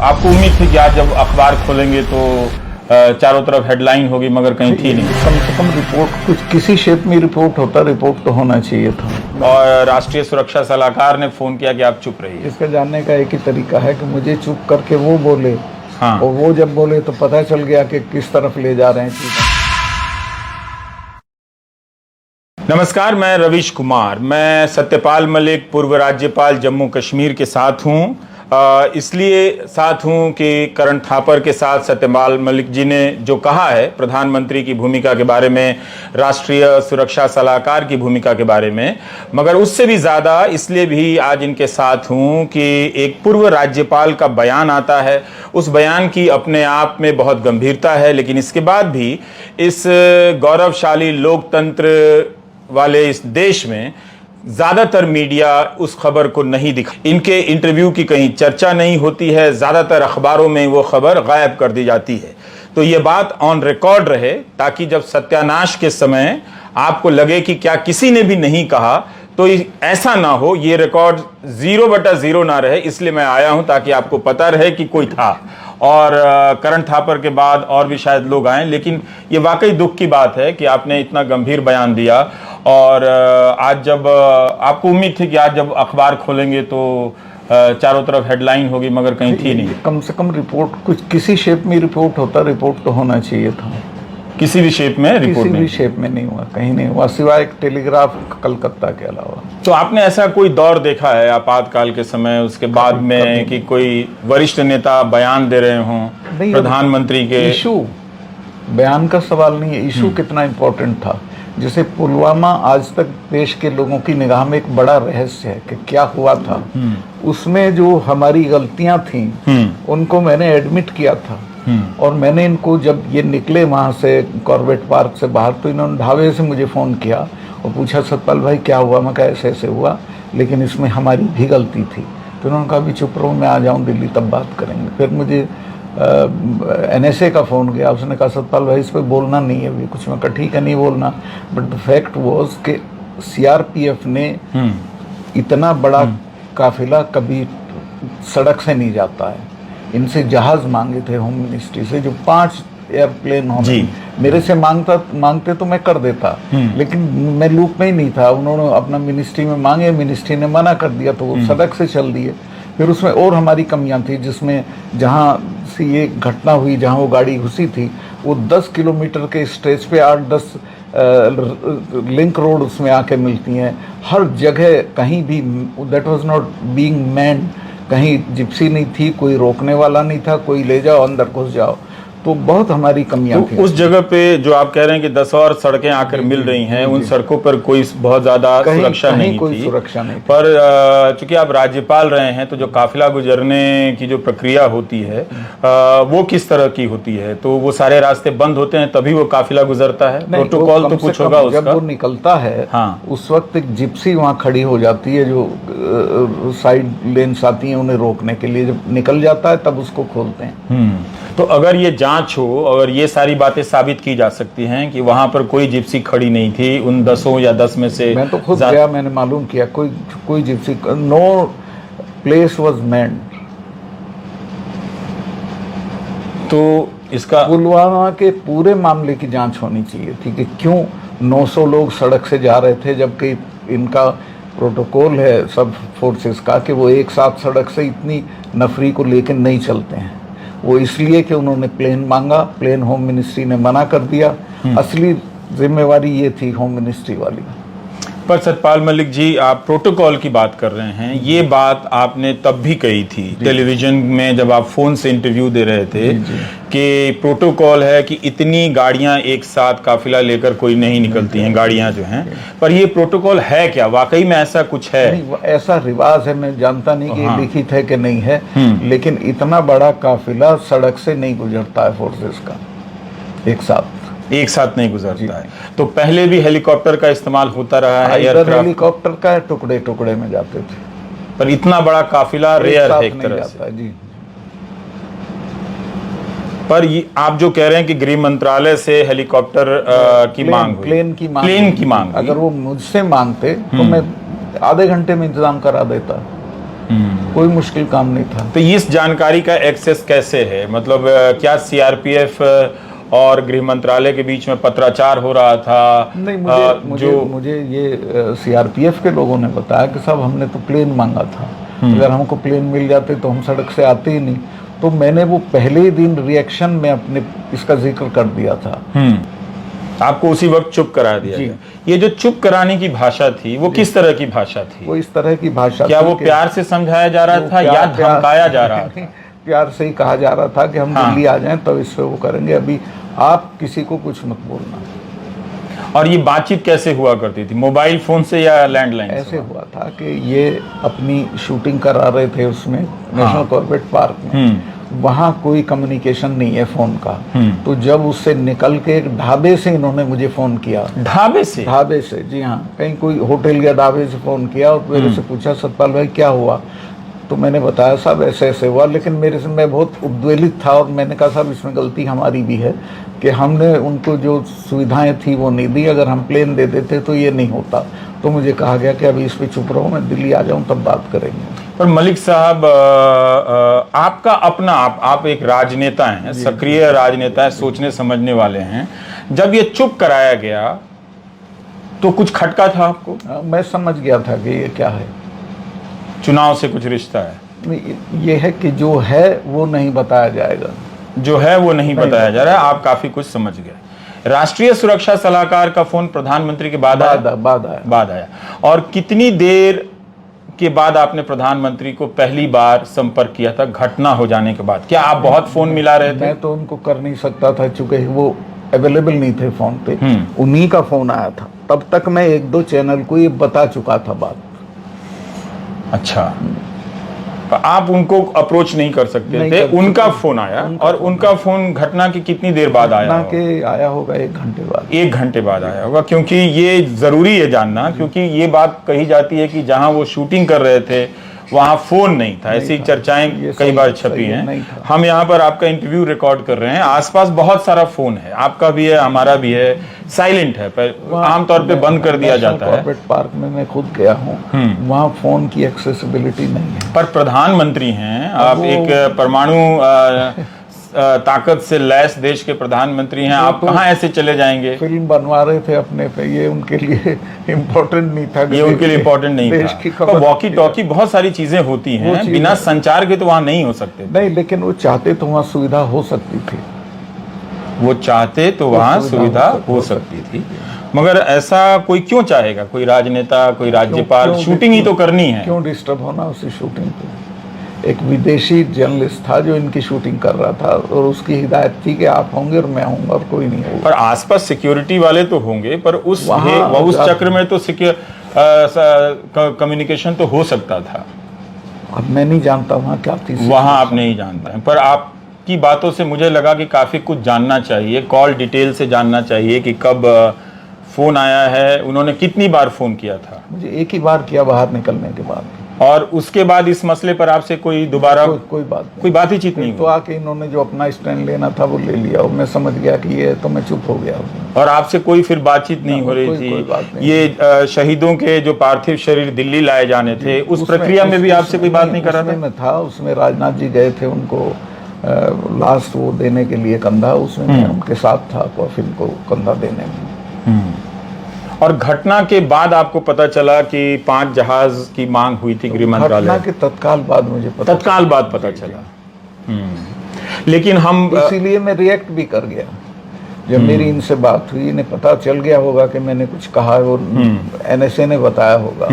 आपको उम्मीद थी कि आज जब अखबार खोलेंगे तो चारों तरफ हेडलाइन होगी, मगर कहीं थी नहीं। कम से कम रिपोर्ट कुछ किसी शेप में रिपोर्ट होता, रिपोर्ट तो होना चाहिए था। और राष्ट्रीय सुरक्षा सलाहकार ने फोन किया कि आप चुप रहिए। इसका जानने का एक ही तरीका है कि मुझे चुप करके वो बोले। हाँ। और वो जब बोले तो पता चल गया कि किस तरफ ले जा रहे हैं चीजें। नमस्कार, मैं रवीश कुमार। मैं सत्यपाल मलिक, पूर्व राज्यपाल जम्मू कश्मीर के साथ हूं। इसलिए साथ हूं कि करण थापर के साथ सत्यपाल मलिक जी ने जो कहा है प्रधानमंत्री की भूमिका के बारे में, राष्ट्रीय सुरक्षा सलाहकार की भूमिका के बारे में, मगर उससे भी ज़्यादा इसलिए भी आज इनके साथ हूं कि एक पूर्व राज्यपाल का बयान आता है। उस बयान की अपने आप में बहुत गंभीरता है, लेकिन इसके बाद भी इस गौरवशाली लोकतंत्र वाले इस देश में ज्यादातर मीडिया उस खबर को नहीं दिखा, इनके इंटरव्यू की कहीं चर्चा नहीं होती है, ज्यादातर अखबारों में वो खबर गायब कर दी जाती है। तो ये बात ऑन रिकॉर्ड रहे, ताकि जब सत्यानाश के समय आपको लगे कि क्या किसी ने भी नहीं कहा, तो ऐसा ना हो, ये रिकॉर्ड 0/0 ना रहे। इसलिए मैं आया हूं ताकि आपको पता रहे कि कोई था। और करण थापर के बाद और भी शायद लोग आए, लेकिन ये वाकई दुख की बात है कि आपने इतना गंभीर बयान दिया। और आज जब आपको उम्मीद थी कि आज जब अखबार खोलेंगे तो चारों तरफ हेडलाइन होगी, मगर कहीं थी नहीं। कम से कम रिपोर्ट कुछ किसी शेप में रिपोर्ट होता, रिपोर्ट तो होना चाहिए था। किसी भी शेप में रिपोर्ट किसी भी शेप में नहीं हुआ, कहीं नहीं हुआ, सिवाय एक टेलीग्राफ कलकत्ता के अलावा। तो आपने ऐसा कोई दौर देखा है आपातकाल के समय, उसके बाद में कि कोई वरिष्ठ नेता बयान दे रहे हों प्रधानमंत्री के? इशू बयान का सवाल नहीं है, इशू कितना इम्पोर्टेंट था। जैसे पुलवामा आज तक देश के लोगों की निगाह में एक बड़ा रहस्य है कि क्या हुआ था। उसमें जो हमारी गलतियां थी उनको मैंने एडमिट किया था। और मैंने इनको, जब ये निकले वहाँ से कॉर्बेट पार्क से बाहर, तो इन्होंने ढाबे से मुझे फ़ोन किया और पूछा सतपाल भाई क्या हुआ। मैं कहा ऐसे ऐसे हुआ, लेकिन इसमें हमारी भी गलती थी। तो उन्होंने कहा अभी चुप रहो, मैं आ जाऊँ दिल्ली तब बात करेंगे। फिर मुझे NSA का फ़ोन गया, उसने कहा सतपाल भाई इस पर बोलना नहीं है अभी कुछ। मैं कहा ठीक है नहीं बोलना। बट द फैक्ट वॉज कि CRPF ने इतना बड़ा काफिला कभी सड़क से नहीं जाता है। इनसे जहाज मांगे थे होम मिनिस्ट्री से, जो 5 एयरप्लेन होने मेरे से मांगते तो मैं कर देता, लेकिन मैं लूप में ही नहीं था। उन्होंने अपना मिनिस्ट्री में मांगे, मिनिस्ट्री ने मना कर दिया, तो वो सड़क से चल दिए। फिर उसमें और हमारी कमियां थी, जिसमें जहाँ से ये घटना हुई, जहाँ वो गाड़ी घुसी थी, वो 10 किलोमीटर के स्ट्रेच पे 8-10 लिंक रोड उसमें आके मिलती हैं। हर जगह कहीं भी that was not being manned, कहीं जिप्सी नहीं थी, कोई रोकने वाला नहीं था, कोई ले जाओ अंदर घुस जाओ। तो बहुत हमारी कमियां थी। उस जगह पे जो आप कह रहे हैं कि 10 और सड़कें आकर मिल रही हैं, उन सड़कों पर कोई बहुत ज्यादा सुरक्षा नहीं कोई थी। सुरक्षा नहीं थी। पर चूंकि आप राज्यपाल रहे हैं, तो जो काफिला गुजरने की जो प्रक्रिया होती है वो किस तरह की होती है? तो वो सारे रास्ते बंद होते हैं तभी वो काफिला गुजरता है? प्रोटोकॉल तो कुछ होगा उसका। जब वो निकलता है, हाँ, उस वक्त एक जिप्सी वहाँ खड़ी हो जाती है, जो साइड लेन्स आती हैं उन्हें रोकने के लिए। जब निकल जाता है तब उसको खोलते हैं। तो अगर ये जांच हो, अगर ये सारी बातें साबित की जा सकती हैं कि वहां पर कोई जिप्सी खड़ी नहीं थी उन 10 या 10 में से, मैं तो खुद गया, मैंने मालूम किया कोई Gypsy, no place was manned. तो इसका पुलवामा के पूरे मामले की जांच होनी चाहिए थी कि क्यों 900 लोग सड़क से जा रहे थे, जबकि इनका प्रोटोकॉल है सब फोर्सेस का कि वो एक साथ सड़क से इतनी नफरी को लेकर नहीं चलते हैं। वो इसलिए कि उन्होंने प्लेन मांगा, प्लेन होम मिनिस्ट्री ने मना कर दिया। असली जिम्मेवारी ये थी होम मिनिस्ट्री वाली। पर सतपाल मलिक जी, आप प्रोटोकॉल की बात कर रहे हैं, ये बात आपने तब भी कही थी टेलीविजन में जब आप फोन से इंटरव्यू दे रहे थे कि प्रोटोकॉल है कि इतनी गाड़ियां एक साथ काफिला लेकर कोई नहीं निकलती हैं गाड़ियां जो हैं। पर ये प्रोटोकॉल है क्या? वाकई में ऐसा कुछ है? नहीं, ऐसा रिवाज है, मैं जानता नहीं कि लिखित है कि नहीं है, लेकिन इतना बड़ा काफिला सड़क से नहीं गुजरता है फोर्सेस का एक साथ नहीं गुजरता है। तो पहले भी हेलीकॉप्टर का इस्तेमाल होता रहा है, हेलीकॉप्टर का टुकड़े टुकड़े में जाते थे, पर इतना बड़ा काफिला रेयर है एक तरह से। जी। पर ये आप जो कह रहे हैं कि गृह मंत्रालय से हेलीकॉप्टर की मांग हुई, प्लेन की मांग, अगर वो मुझसे मांगते तो मैं आधे घंटे में इंतजाम करा देता। कोई मुश्किल काम नहीं था। तो इस जानकारी का एक्सेस कैसे है? मतलब क्या सीआरपीएफ और गृह मंत्रालय के बीच में पत्राचार हो रहा था? नहीं, मुझे ये सीआरपीएफ के लोगों ने बताया कि साहब हमने तो प्लेन मांगा था, अगर हमको प्लेन मिल जाते तो हम सड़क से आते ही नहीं। तो मैंने वो पहले ही दिन रिएक्शन में अपने इसका जिक्र कर दिया था। आपको उसी वक्त चुप करा दिया गया। ये जो चुप कराने की भाषा थी वो किस तरह की भाषा थी? वो इस तरह की भाषा क्या वो प्यार से समझाया जा रहा था या धमकाया जा रहा था? प्यार से ही कहा जा रहा था कि हम दिल्ली आ जाएं तब इस पे वो करेंगे, अभी आप किसी को कुछ मत बोलना। और ये बातचीत कैसे हुआ करती थी? मोबाइल फोन से या लैंडलाइन? ऐसे हुआ था कि ये अपनी शूटिंग करा रहे थे उसमें नेशनल कॉर्बेट पार्क में, वहाँ कोई कम्युनिकेशन नहीं है फोन का। तो जब उससे निकल के एक ढाबे से इन्होंने मुझे फोन किया। ढाबे से? ढाबे से, जी हाँ, कहीं कोई होटल या ढाबे से फोन किया और मेरे से पूछा सतपाल भाई क्या हुआ? तो मैंने बताया साहब ऐसे ऐसे हुआ, लेकिन मैं बहुत उद्वेलित था और मैंने कहा साहब इसमें गलती हमारी भी है कि हमने उनको जो सुविधाएं थी वो नहीं दी, अगर हम प्लेन दे देते तो ये नहीं होता। तो मुझे कहा गया कि अभी इस पे चुप रहो, मैं दिल्ली आ जाऊं तब बात करेंगे। पर मलिक साहब, आपका अपना आप एक राजनेता हैं, सक्रिय राजनेता है, सोचने समझने वाले हैं। जब ये चुप कराया गया तो कुछ खटका था आपको? मैं समझ गया था कि ये क्या है, चुनाव से कुछ रिश्ता है। ये है कि जो है वो नहीं बताया जाएगा, जो है वो नहीं बताया जा रहा है। आप काफी कुछ समझ गए। राष्ट्रीय सुरक्षा सलाहकार का फोन प्रधानमंत्री के बाद आया। और कितनी देर के बाद आपने प्रधानमंत्री को पहली बार संपर्क किया था घटना हो जाने के बाद? क्या आप बहुत फोन मिला रहे थे? मैं तो उनको कर नहीं सकता था चूंकि वो अवेलेबल नहीं थे फोन पे। उन्हीं का फोन आया था, तब तक मैं 1-2 चैनल को ये बता चुका था बात। अच्छा, आप उनको अप्रोच नहीं कर सकते थे? उनका फोन आया और उनका फोन घटना की कितनी देर बाद आया? आया होगा 1 घंटे बाद। 1 घंटे बाद आया होगा, क्योंकि ये जरूरी है जानना, क्योंकि ये बात कही जाती है कि जहां वो शूटिंग कर रहे थे वहां फोन नहीं था। ऐसी चर्चाएं कई बार छपी हैं। हम यहाँ पर आपका इंटरव्यू रिकॉर्ड कर रहे हैं, आसपास बहुत सारा फोन है, आपका भी है, हमारा भी है, साइलेंट है, पर आमतौर पे बंद कर दिया जाता है। कॉर्बेट पार्क में मैं खुद गया हूँ, वहाँ फोन की एक्सेसिबिलिटी नहीं है। पर प्रधानमंत्री हैं आप, एक परमाणु ताकत से लैस देश के प्रधानमंत्री हैं, आप कहाँ ऐसे चले जाएंगे? फिल्म बनवा रहे थे अपने पे, ये उनके लिए इम्पोर्टेंट नहीं था। ये उनके लिए इम्पोर्टेंट नहीं था। तो वॉकी टॉकी बहुत सारी चीजें होती हैं, बिना संचार के तो वहां नहीं हो सकते। नहीं, लेकिन वो चाहते तो वहाँ सुविधा हो सकती थी। वो चाहते तो वहाँ सुविधा हो सकती थी, मगर ऐसा कोई क्यों चाहेगा? कोई राजनेता, कोई राज्यपाल, शूटिंग ही तो करनी है। क्यों डिस्टर्ब होना उसी शूटिंग पे? एक विदेशी जर्नलिस्ट था जो इनकी शूटिंग कर रहा था और उसकी हिदायत थी कि आप होंगे और मैं होऊंगा और कोई नहीं होगा। पर आसपास सिक्योरिटी वाले तो होंगे, पर उस चक्र में तो कम्युनिकेशन तो हो सकता था। अब मैं नहीं जानता वहाँ क्या थी, वहाँ आप नहीं जानते हैं, पर आपकी बातों से मुझे लगा कि काफी कुछ जानना चाहिए, कॉल डिटेल से जानना चाहिए कि कब फोन आया है, उन्होंने कितनी बार फोन किया था? मुझे 1 ही बार किया बाहर निकलने के बाद। और उसके बाद इस मसले पर आपसे कोई दोबारा कोई बातचीत नहीं? तो आके इन्होंने जो अपना स्टैंड लेना था वो ले लिया और मैं समझ गया कि ये, तो मैं चुप हो गया। और आपसे कोई फिर बातचीत नहीं हो रही थी? ये शहीदों के जो पार्थिव शरीर दिल्ली लाए जाने थे, उस प्रक्रिया में भी आपसे कोई बात नहीं कर रहा था? उसमें राजनाथ जी गए थे उनको लास्ट वो देने के लिए कंधा, उसमें मैं उनके साथ था कॉफिन को कंधा देने में। और घटना के बाद आपको पता चला कि 5 जहाज की मांग हुई थी गृह मंत्रालय? घटना के तत्काल बाद मुझे पता चला। लेकिन हम इसीलिए मैं रिएक्ट भी कर गया जब मेरी इनसे बात हुई। इन्हें पता चल गया होगा कि मैंने कुछ कहा, वो NSA ने बताया होगा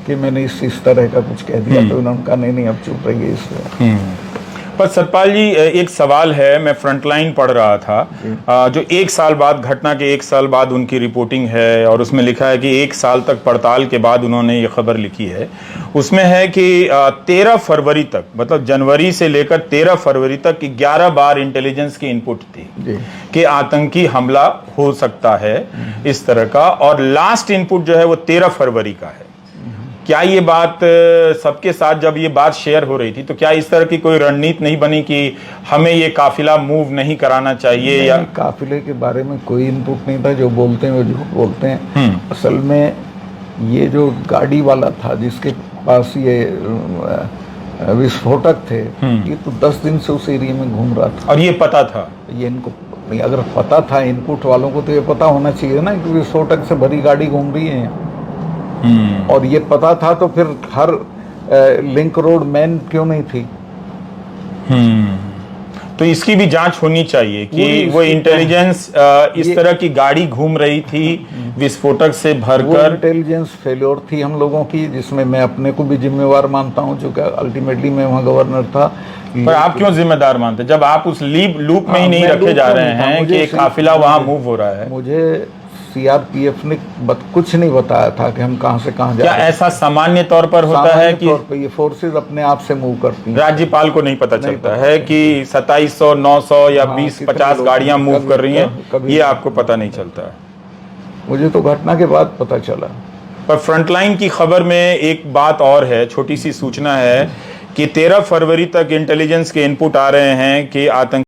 कि मैंने इस तरह का कुछ कह दिया, तो उन्होंने कहा नहीं अब चुप रहिए इसलिए। पर सतपाल जी, एक सवाल है, मैं फ्रंटलाइन पढ़ रहा था, जो 1 साल बाद, घटना के 1 साल बाद उनकी रिपोर्टिंग है और उसमें लिखा है कि 1 साल तक पड़ताल के बाद उन्होंने ये खबर लिखी है। उसमें है कि 13 फरवरी तक, मतलब जनवरी से लेकर 13 फरवरी तक 11 बार इंटेलिजेंस की इनपुट थी कि आतंकी हमला हो सकता है इस तरह का, और लास्ट इनपुट जो है वो 13 फरवरी का है। क्या ये बात सबके साथ जब ये बात शेयर हो रही थी तो क्या इस तरह की कोई रणनीति नहीं बनी कि हमें ये काफिला मूव नहीं कराना चाहिए? या काफिले के बारे में कोई इनपुट नहीं था, जो बोलते हैं वो झूठ बोलते हैं। असल में ये जो गाड़ी वाला था जिसके पास ये विस्फोटक थे, ये तो 10 दिन से उस एरिया में घूम रहा था। और ये पता था? ये इनको नहीं, अगर पता था इनपुट वालों को तो ये पता होना चाहिए ना कि विस्फोटक से भरी गाड़ी घूम रही है यहाँ। और ये पता था तो फिर हर लिंक रोड मैन क्यों नहीं थी? तो इसकी भी जांच होनी चाहिए कि वो इंटेलिजेंस इस तरह की गाड़ी घूम रही थी विस्फोटक से वो भरकर। इंटेलिजेंस फेल्योर थी हम लोगों की, जिसमें मैं अपने को भी जिम्मेवार मानता हूँ, जो कि अल्टीमेटली मैं वहाँ गवर्नर था। पर आप क्यों जिम्मेदार मानते, जब आप उस लूप में ही नहीं रखे जा रहे हैं कि एक काफिला वहां मूव हो रहा है? मुझे सीआरपीएफ ने कुछ नहीं बताया था कि हम कहां से कहां जा क्या रहे हैं। ऐसा सामान्य तौर पर होता है कि तौर पे ये फोर्सेस अपने आप से मूव करती हैं? राज्यपाल को नहीं पता चलता है कि 2700, 900 या 20-50 गाड़ियां मूव कर रही हैं? ये आपको पता नहीं चलता है? मुझे तो घटना के बाद पता चला। पर फ्रंटलाइन की खबर में एक बात और है, छोटी सी सूचना है कि 13 फरवरी तक इंटेलिजेंस के इनपुट आ रहे हैं कि आतंक